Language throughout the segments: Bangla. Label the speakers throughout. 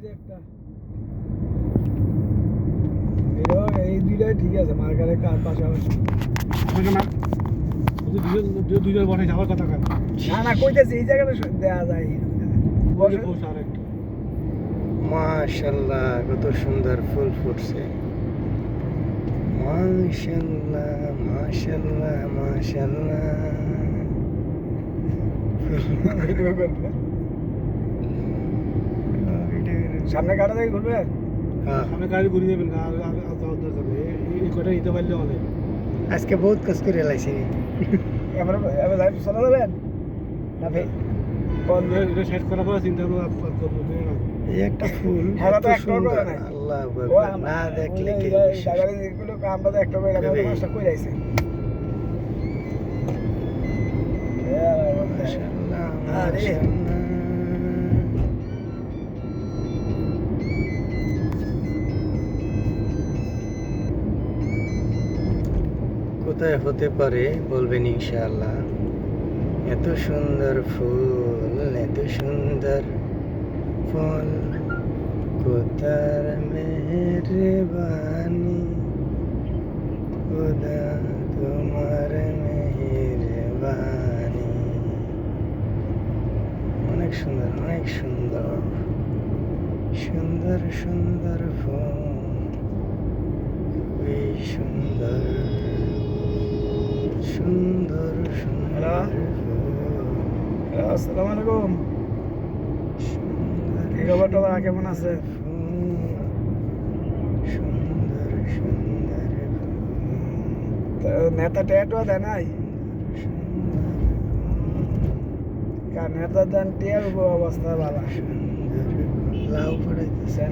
Speaker 1: যে একটা এই দুইটাই ঠিক আছে মার্কারের কার পাশাপাশি দুইজন বসে যাওয়ার কথা কেন না না কইতেছি এই জায়গাটা দেয়া যায়
Speaker 2: মাশাআল্লাহ কত সুন্দর ফুল ফুটছে মাশাআল্লাহ মাশাআল্লাহ মাশাআল্লাহ
Speaker 1: সামনে গাড়ি থেকে ঘুরবেন সামনে গাড়ি ঘুরিয়ে দেবেন এই কটা নিতে পারলে অনেক
Speaker 2: আজকে বহুত কাজ করে লাইছি
Speaker 1: এবার লাইভ চলে যাবেন না ভাই কোন এটা সেট করা পরে চিন্তা করবো
Speaker 2: এই একটা ফুল
Speaker 1: এত সুন্দর
Speaker 2: আল্লাহ আকবার না দেখলে কি
Speaker 1: সাগরে যেগুলো আমরা তো একটা করে আমরা মাছটা কই যাইছে
Speaker 2: মাশাআল্লাহ মাশাআল্লাহ কোথায় হতে পারে বলবেন ইনশাআল্লাহ এত সুন্দর ফুল এত সুন্দর ফল কোথার মেহেরবানি খোদা তোমার মেহেরবানি অনেক সুন্দর সুন্দর সুন্দর ফুল খুবই সুন্দর সুন্দর সুন্দর
Speaker 1: আসসালামু আলাইকুম এই খবরটা কেমন আছে
Speaker 2: সুন্দর সুন্দর
Speaker 1: নেতা ট্যাটু দেয় নাই কার নেতা দেন টিয়ার অবস্থা বাবা
Speaker 2: লাউ পড়াইতেছে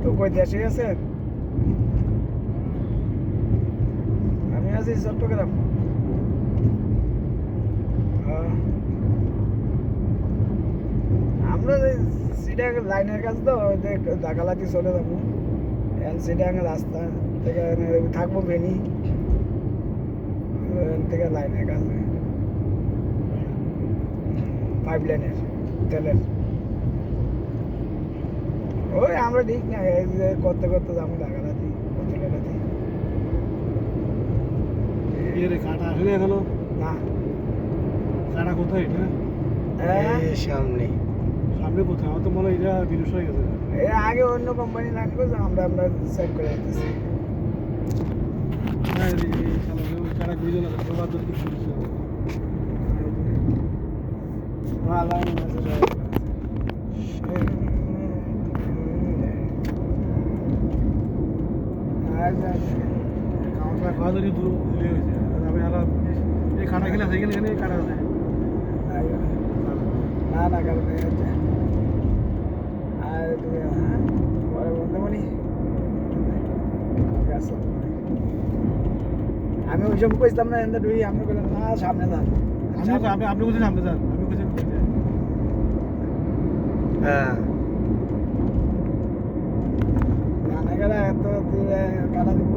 Speaker 1: তো কই দেশে আছে আমি আছি চট্টগ্রাম আমরা সিডাং লাইনের কাছে তো ঢাকালাতি চলে যাবো সিডাং রাস্তা থেকে থাকবো ভেনি থেকে লাইনের কাছে 5 লাইনের তেলের ওই আমরা ঠিক না করতে করতে যাবো ঢাকালাতি তেলেরাতি কাটা আসলে এখনো না কাটা কোথায় এটা
Speaker 2: সামনে
Speaker 1: কোথায় আমার তো মনে হয় এটা বিরুষ হয়ে গেছে আগে অন্য কোম্পানি লাইন করছে আমরা সেট করে দিতেছি এই কাটা গেলে এখানে কাটা যায় না না কারণ আর তুমি পরে বলতে পারি আমি ওই সব কইতাম না এন্দা দুই আপনি বললেন না সামনে যান আপনি বলছেন সামনে যান আমি বলছি
Speaker 2: হ্যাঁ
Speaker 1: গানা গেলে এত কাটা দিব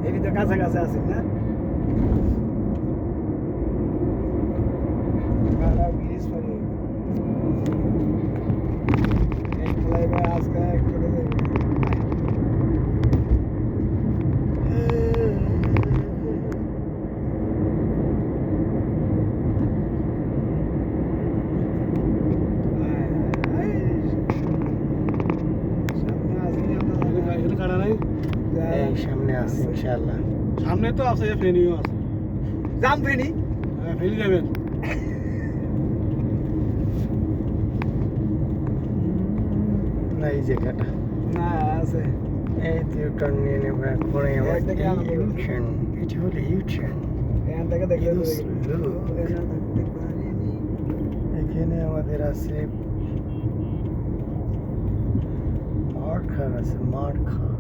Speaker 1: এটি তো কাছাকাছি আছি না কাটা ব্রিজ পরে আজকে চলে যাবে
Speaker 2: সামনে আছে ইনশাআল্লাহ
Speaker 1: সামনে তো আছে ফেনিও আছে যাম ফেনি হ্যাঁ ফেনি যাবেন
Speaker 2: না এই জায়গাটা
Speaker 1: না আছে
Speaker 2: এই টার্ন নিয়ে নেবে পরে আমার ইউটার্ন এটা হলো ইউটার্ন
Speaker 1: এখান থেকে দেখলে
Speaker 2: এখানে আমাদের আছে মার্কার আছে মার্কার